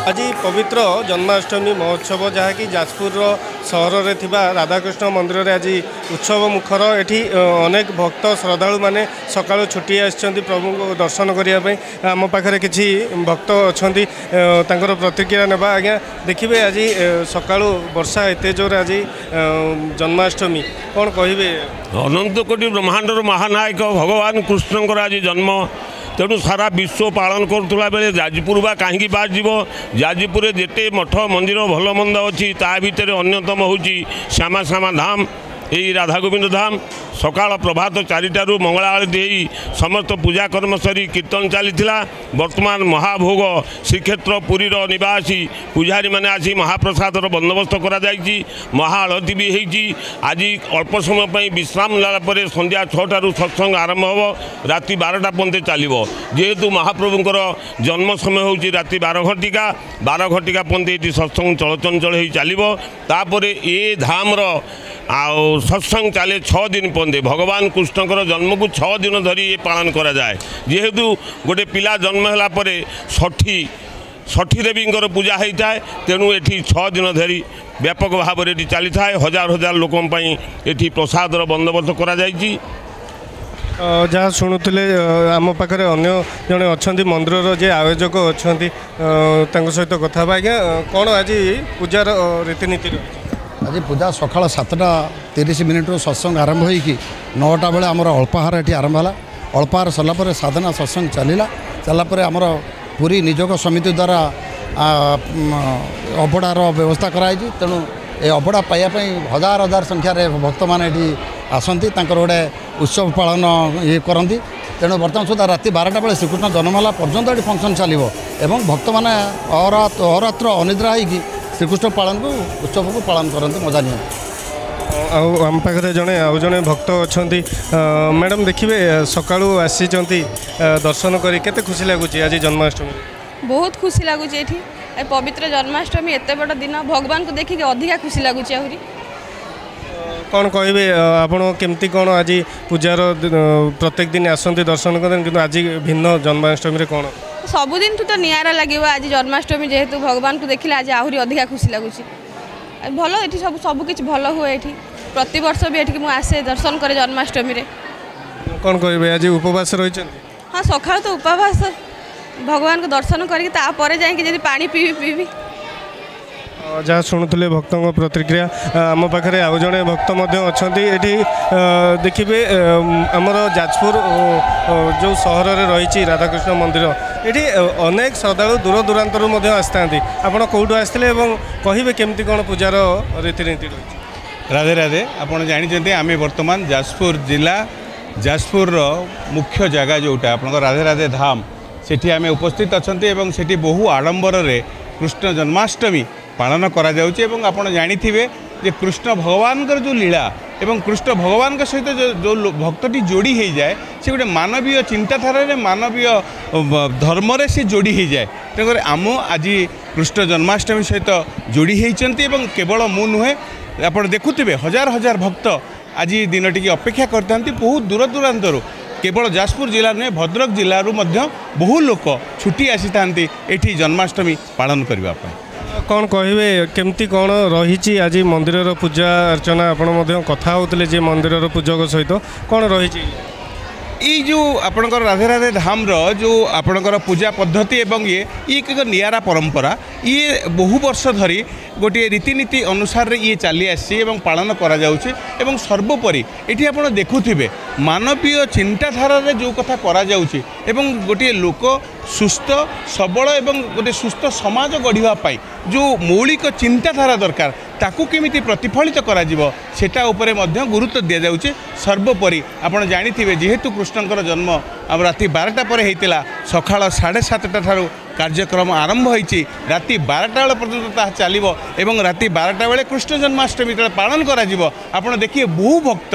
आज पवित्र जन्माष्टमी महोत्सव जहाँकि जाजपुर सहर में राधाकृष्ण मंदिर में आज उत्सव मुखर एटी अनेक भक्त श्रद्धालु मैंने सका छुट्टी आसछन्ति प्रभु को दर्शन करने आम पाखे किसी भक्त अच्छा प्रतिक्रिया नेबा आज्ञा देखिए आज सका वर्षा एत जोर आज जन्माष्टमी कौन कहे अनंत कोटि ब्रह्मांडर महानायक भगवान कृष्णकर आज जन्म तेणु सारा विश्व पालन करुला बेले जाजपुर बा कहीं बाद जीव जाजपुर जेते मठ मंदिर भल मंद अच्छी ता भितर अन्यतम होची श्यामा श्यामा धाम यही राधा गोविंद धाम सकाल प्रभात 4टारू मंगला आरती समस्त पूजा कर्म सरी कीर्तन चलीला वर्तमान महाभोग श्रीक्षेत्र पुरीर निवासी पूजारी मैंने आसी महाप्रसाद बंदोबस्त करा महाआरती भी होती आज अल्प समय पर विश्राम नाला संध्या 6टारू सत्संग आरंभ हो राति 12टा पर्यंत चलो जेहेतु महाप्रभुंर जन्म समय होची राति 12 घटिका पर्यंत सत्संग चलचंचल हो चलो तापर ये धामर आउ सत्संग चले 6 दिन पर्यंत भगवान कृष्णकर जन्म को 6 दिन धरी ये पालन करा जाए जेहेतु गोटे पिला जन्म है पर षठी देवी पूजा होता है तेणु ये 6 दिन धरी व्यापक भाव में चली था हजार हजार लोकों ये प्रसाद बंदोबस्त करा जाइए। जहाँ शुणुले आम पाखे अन्य जड़े अच्छा मंदिर जे आयोजक अच्छा सहित कथा आज्ञा कौन आज पूजार रीतिनीति आज पूजा सकाल 7:30 सत्संग आरंभ होगी 9टा बेले आमर अल्पाहार ये आरंभ है अल्पाहार सरला साधना सत्संग चलापर आमर पूरी निजोग समिति द्वारा अबड़ार व्यवस्था कराई तेणु ये अबड़ा पाइबा हजार हजार संख्यार भक्त मैंने आसती गोटे उत्सव पालन ये करती तेणु बर्तमान सुधा राति 12टा बेले श्रीकृष्ण जन्मला पर्यंत ये फंक्शन चलो एवं भक्त मैंने अहोरात्र अनिद्रा होगी श्रीकृष्ण पालन को उत्सव को पालन करते मजा नहीं आम पाखे जड़े भक्त अच्छा मैडम देखिए सका आसी दर्शन कर केते खुशी लगुच आज जन्माष्टमी बहुत खुशी लगुच ये पवित्र जन्माष्टमी एत बड़ दिन भगवान को देखिए अधिका खुशी लगुच आहरी कौन कहे आपड़ केमती कौन आज पूजार प्रत्येक दिन आसती दर्शन करें आज भिन्न जन्माष्टमी कौन सबुदिन तो निरा लगे आज जन्माष्टमी जेहेतु भगवान को देखिले आज आहरी अधिका खुशी लगुच भल ये सबकि भल हुए ये प्रति वर्ष भी ये आसे दर्शन करे जन्माष्टमी रे कौन कहे आज उपवास रही हाँ सकाल तो उपवास भगवान को दर्शन करके जाए पानी पीबी जहाँ शुणुले भक्तों प्रतिक्रिया आम पाखे आउ जड़े भक्त अच्छा देखिए आमर जाजपुर जो सहर में रही राधाकृष्ण मंदिर ये अनेक श्रद्धालु दूर दूरांतर आसता आपड़ कौटू आसते कहे केमती कौन पूजार रीतिनीति रही राधे राधे आपड़ जानते आम बर्तमान जाजपुर जिला जाजपुर मुख्य जगह जोटा आप राधे राधे धाम सेठी आम उपस्थित अच्छा से बहु आडंबर कृष्ण जन्माष्टमी पालन करा जाउछि एवं आपण जानिथिबे जे कृष्ण भगवान जो लीला एवं कृष्ण भगवान सहित जो भक्तटी जोड़ी हो जाए से गोटे मानवीय चिंताधारा मानवीय धर्म रे से जोड़ी हो जाए तेणुकर आम आज कृष्ण जन्माष्टमी सहित जोड़ी होती केवल मु नुहे आप देखुवे हजार हजार भक्त आज दिनटी अपेक्षा करता बहुत दूर दूरांतर केवल जाजपुर जिला नुहे भद्रक जिलू बहु लोक छुट्टी आसी था ये जन्माष्टमी पालन करने कौन कहे केमती कौन रही आज मंदिर पूजा अर्चना आपण कथा होते जे मंदिर पूजक सहित कौन रही ये जो आपणकर राधे राधे धाम जो आपणकर पूजा पद्धति एवं ये एक नियारा परंपरा ये बहु वर्ष धरी गोटे रीतिनीति अनुसार ये चली आसी पालन करा जाउछि एवं सर्वोपरि ये आप देखुथिबे मानवीय चिंताधारा जो कथा करा जाउछि एवं गोटे लोक सुस्थ सबल एवं गोटे सुस्थ समाज गढ़िबा पाई जो मौलिक चिंताधारा दरकार ताकू केमिति प्रतिफलित करा जिवो सेटा उपरे मध्य गुरुत्व दिया जाउछि सर्वोपरि आपण जानिथिबे जेहेतु कृष्णकर जन्म अब राति 12टा पर हेतिला सकाळ 7:30 ठारू कार्यक्रम आरंभ होइछि राति 12टा पर्यंत ता चलिबो एवं राति 12टा बेले कृष्ण जन्माष्टमी पालन करा जिवो आपण देखिए बहु भक्त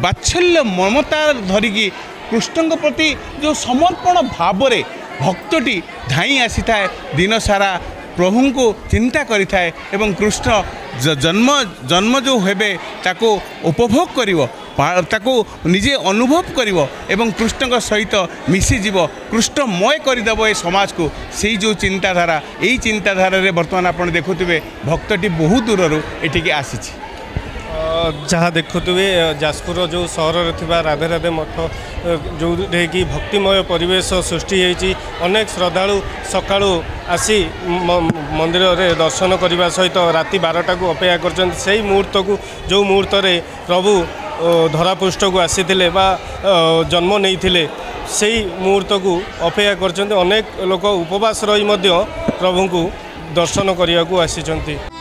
बात्सल्य ममता धरिकी कृष्ण प्रति जो समर्पण भाव रे भक्तटी धाई आसी थाए दिन सारा प्रभु को चिंता करि थाए एवं कृष्ण जन्म जो हेबे ताको उपभोग करिवो ତାକୁ ନିଜେ ଅନୁଭବ କରିବ ଏବଂ କୃଷ୍ଣଙ୍କ ସହିତ ମିଶିଯିବ, କୃଷ୍ଣମୟ କରିଦେବ ଏ ସମାଜକୁ। ସେଇ ଯେଉଁ ଚିନ୍ତାଧାରା, ଏଇ ଚିନ୍ତାଧାରାରେ ବର୍ତ୍ତମାନ ଆପଣ ଦେଖୁଥିବେ ଭକ୍ତଟି ବହୁ ଦୂରରୁ ଏଠିକି ଆସିଛି। ଯାହା ଦେଖୁଥିବେ ଯାଜପୁର ଯେଉଁ ସହରରେ ଥିବା ରାଧେ ରାଧେ ମଠ ଯେଉଁଠିକି ଭକ୍ତିମୟ ପରିବେଶ ସୃଷ୍ଟି ହୋଇଛି। ଅନେକ ଶ୍ରଦ୍ଧାଳୁ ସକାଳୁ ଆସି ମନ୍ଦିରରେ ଦର୍ଶନ କରିବା ସହିତ ରାତି 12ଟାକୁ ଅପେକ୍ଷା କରିଛନ୍ତି। ସେହି ମୁହୂର୍ତ୍ତକୁ ଯେଉଁ ମୁହୂର୍ତ୍ତରେ ପ୍ରଭୁ ଧରାପୃଷ୍ଠକୁ ଆସିଥିଲେ ବା ଜନ୍ମ ନେଇଥିଲେ, ସେହି ମୁହୂର୍ତ୍ତକୁ ଅପେକ୍ଷା କରିଛନ୍ତି। ଅନେକ ଲୋକ ଉପବାସ ରହି ମଧ୍ୟ ପ୍ରଭୁଙ୍କୁ ଦର୍ଶନ କରିବାକୁ ଆସିଛନ୍ତି।